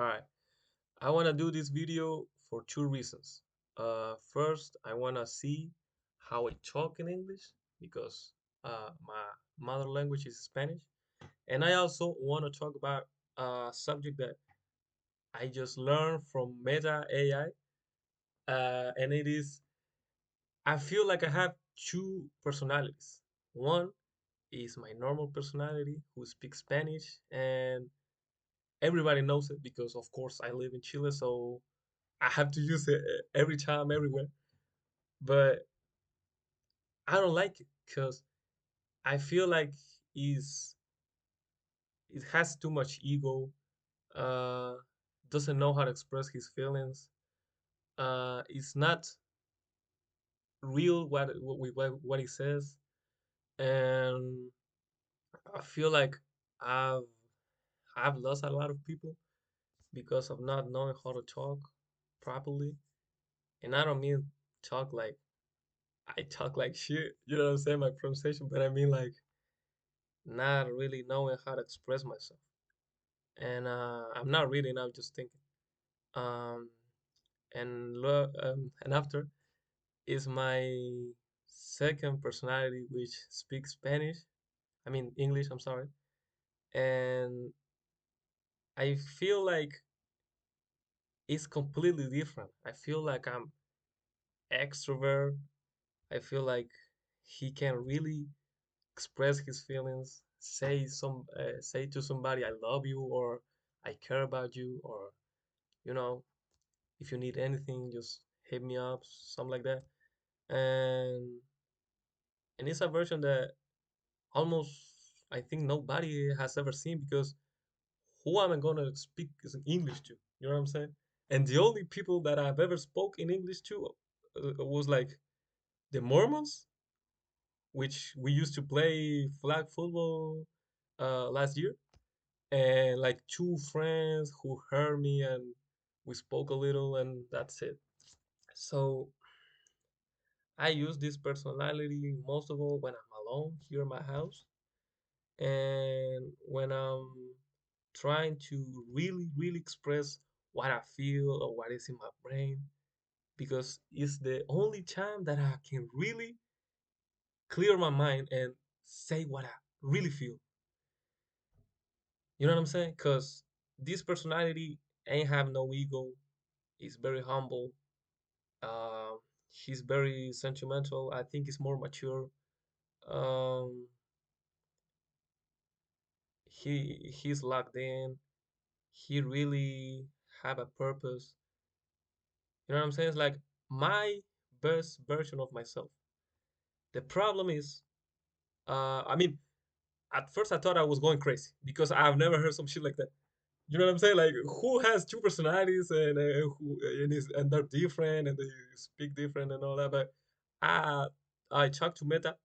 All right. I want to do this video for two reasons. First, I want to see how I talk in English because my mother language is Spanish. And I also want to talk about a subject that I just learned from Meta AI. And it is, I feel like I have two personalities. One is my normal personality who speaks Spanish, and everybody knows it because, of course, I live in Chile, so I have to use it every time, everywhere. But I don't like it because I feel like is it has too much ego. Uh, doesn't know how to express his feelings. It's not real what he says, and I feel like I've I've lost a lot of people because of not knowing how to talk properly. And I don't mean talk like I talk like shit. You know what I'm saying? My pronunciation, but I mean like not really knowing how to express myself. And I'm not reading, I'm just thinking. Um, and after is my second personality, which speaks Spanish. I mean English. I'm sorry. And I feel like it's completely different. I feel like I'm extrovert. I feel like he can really express his feelings, say to somebody I love you or I care about you, or you know if you need anything just hit me up, something like that. And and it's a version that almost I think nobody has ever seen because who am I gonna speak is in English to? You know what I'm saying? And the only people that I've ever spoke in English to was like the Mormons, which we used to play flag football last year, and like two friends who heard me and we spoke a little, and that's it. So I use this personality most of all when I'm alone here in my house and when I'm trying to really express what I feel or what is in my brain because it's the only time that I can really clear my mind and say what I really feel. You know what I'm saying? Because this personality ain't have no ego. He's very humble. Um, he's very sentimental. I think he's more mature. Um, he's locked in. He really have a purpose. You know what I'm saying? It's like my best version of myself. The problem is, I mean, at first I thought I was going crazy because I've never heard some shit like that. You know what I'm saying? Like, who has two personalities and they're different and they speak different and all that? But I I talked to Meta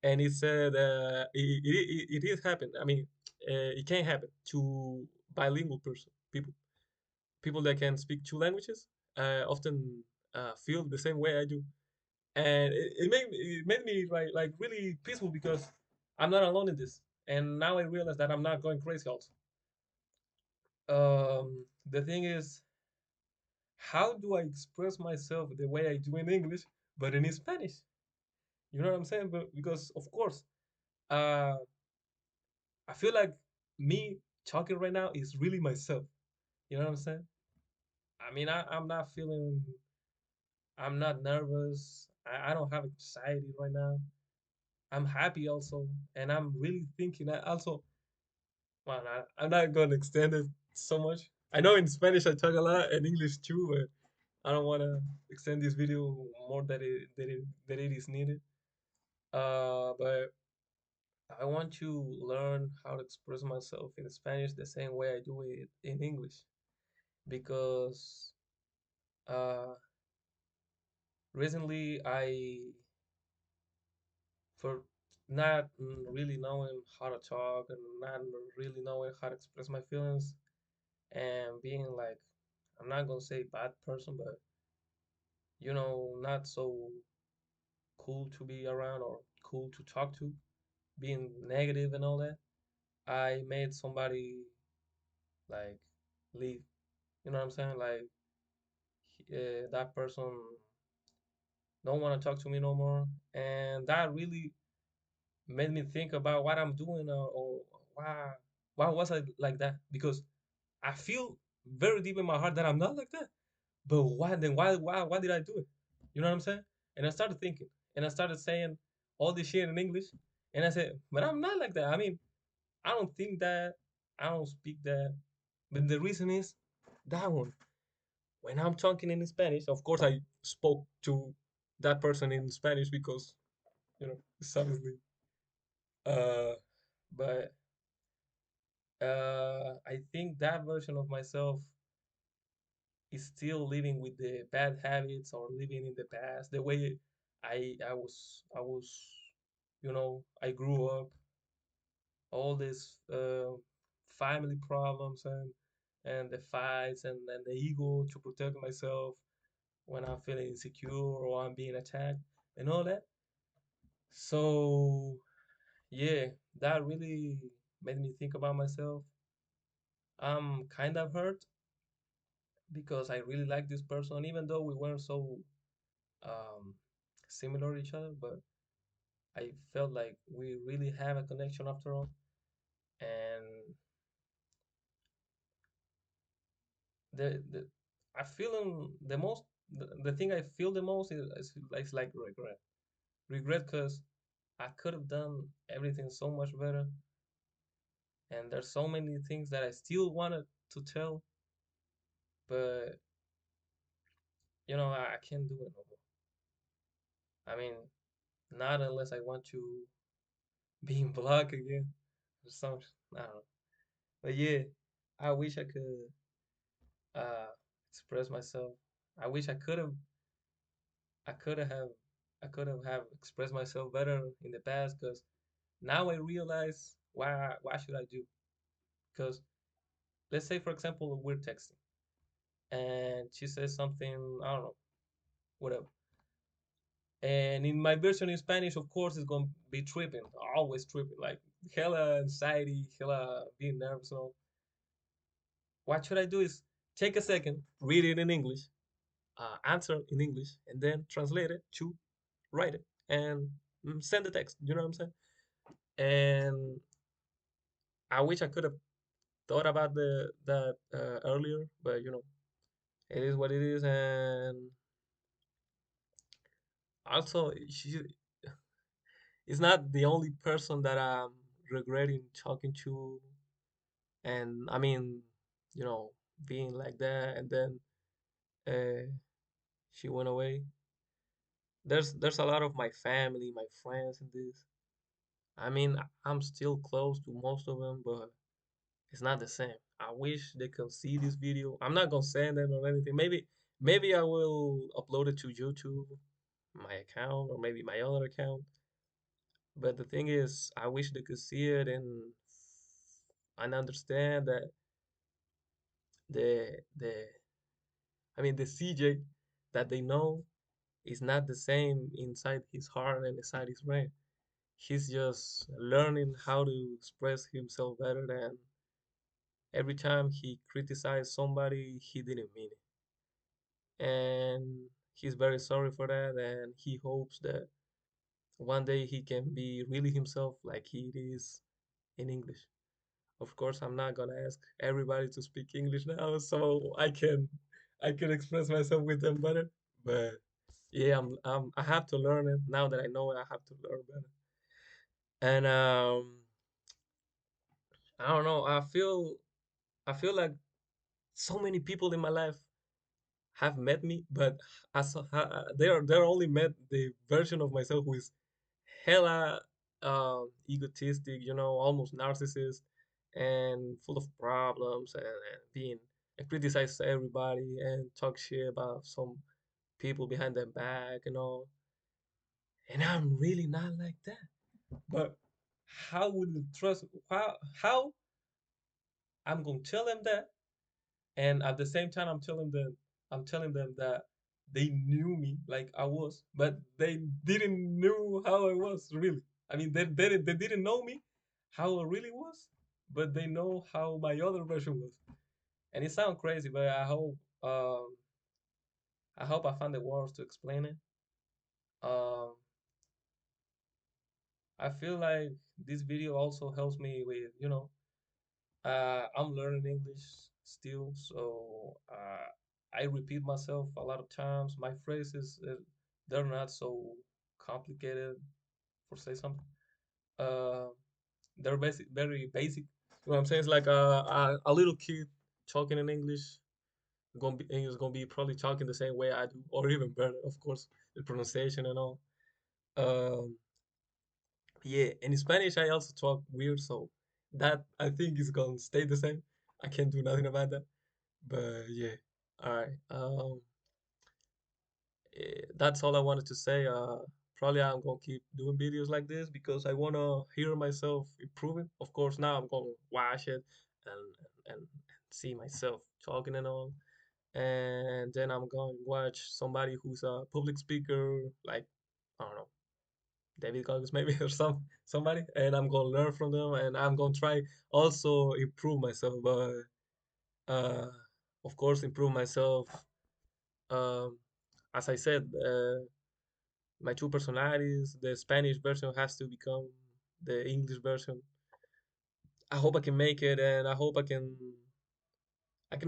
and it said it is happen. I mean, it can happen to bilingual people that can speak two languages. Often feel the same way I do, and it made me like really peaceful because I'm not alone in this. And now I realize that I'm not going crazy. Also, the thing is, how do I express myself the way I do in English, but in Spanish? You know what I'm saying? But because of course, uh, I feel like me talking right now is really myself. You know what I'm saying? I mean, I'm not feeling, I'm not nervous. I don't have anxiety right now. I'm happy also, and I'm really thinking. I also, well, I'm not going to extend it so much. I know in Spanish I talk a lot and English too, but I don't want to extend this video more than it is needed. But I want to learn how to express myself in Spanish the same way I do it in English because uh, recently for not really knowing how to talk and not really knowing how to express my feelings and being like, I'm not gonna say bad person, but not so cool to be around or cool to talk to, being negative and all that. I made somebody like leave. You know what I'm saying? Like that person don't want to talk to me no more, and that really made me think about what I'm doing, or why why was I like that? Because I feel very deep in my heart that I'm not like that. But why then? Why did I do it? You know what I'm saying? And I started thinking, and I started saying all this shit in English, and I said, but I'm not like that. I mean, I don't think that, I don't speak that. But the reason is that one. When I'm talking in Spanish, of course I spoke to that person in Spanish because it's obviously. Uh, but I think that version of myself is still living with the bad habits or living in the past. The way I was, I grew up, all these family problems and the fights and the ego to protect myself when I'm feeling insecure or I'm being attacked and all that. So yeah, that really made me think about myself. I'm kind of hurt because I really like this person, even though we weren't so um, similar to each other, but I felt like we really have a connection after all. And the I feel the most, the thing I feel the most is like regret. Regret because I could have done everything so much better, and there's so many things that I still wanted to tell, but I can't do it no more. I mean, not unless I want to be in block again or something. I don't know. But yeah, I wish I could uh express myself. I wish I could have have expressed myself better in the past, because now I realize why should I do? Because let's say for example we're texting and she says something, I don't know, whatever. And in my version in Spanish, of course, it's gonna be tripping, always tripping, like hella anxiety, hella being nervous. So what should I do is take a second, read it in English, answer in English, and then translate it to write it and send the text. You know what I'm saying? And I wish I could have thought about that earlier, but it is what it is. And also, she is not the only person that I'm regretting talking to. And I mean, you know, being like that, and then she went away. There's a lot of my family, my friends in this. I mean, I'm still close to most of them, but it's not the same. I wish they could see this video. I'm not gonna send them or anything. Maybe I will upload it to YouTube, my account, or maybe my other account. But the thing is, I wish they could see it and understand that the I mean the CJ that they know is not the same inside his heart and inside his brain. He's just learning how to express himself better, than every time he criticized somebody, he didn't mean it. And he's very sorry for that, and he hopes that one day he can be really himself like he is in English. Of course, I'm not gonna ask everybody to speak English now, so I can express myself with them better. But yeah, I have to learn it now that I know it. I have to learn better. And I don't know. I feel like so many people in my life have met me, but they're only met the version of myself who is hella egotistic, almost narcissist and full of problems, and being and criticize everybody and talk shit about some people behind their back and all. And I'm really not like that. But how would you trust? How I'm gonna tell them that, and at the same time I'm telling them that they knew me like I was, but they didn't know how I was really. I mean, they didn't know me how I really was, but they know how my other version was. And it sounds crazy, but I hope I find the words to explain it. Um, I feel like this video also helps me with, I'm learning English still, so I repeat myself a lot of times. My phrases, they're not so complicated for say something. Uh, they're basic, very basic. You know what I'm saying? It's like a little kid talking in English. Is gonna be probably talking the same way I do, or even better, of course, the pronunciation and all. Um, yeah, and in Spanish I also talk weird, so that I think is gonna stay the same. I can't do nothing about that. But yeah, all right. That's all I wanted to say. Probably I'm gonna keep doing videos like this because I wanna hear myself improving. Of course, now I'm gonna watch it and see myself talking and all, and then I'm gonna watch somebody who's a public speaker, like I don't know, David Goggins maybe or somebody, and I'm gonna learn from them, and I'm gonna try also improve myself, but uh, of course, improve myself. Um, as I said, my two personalities, the Spanish version has to become the English version. I hope I can make it, and I hope I can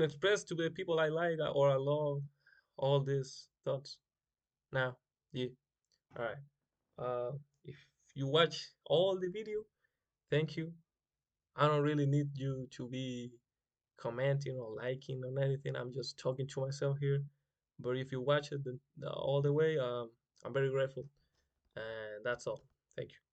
express to the people I like or I love all these thoughts. Now, yeah, all right. If you watch all the video, thank you. I don't really need you to be commenting or liking or anything. I'm just talking to myself here. But if you watch it all the way, I'm very grateful. And that's all. Thank you.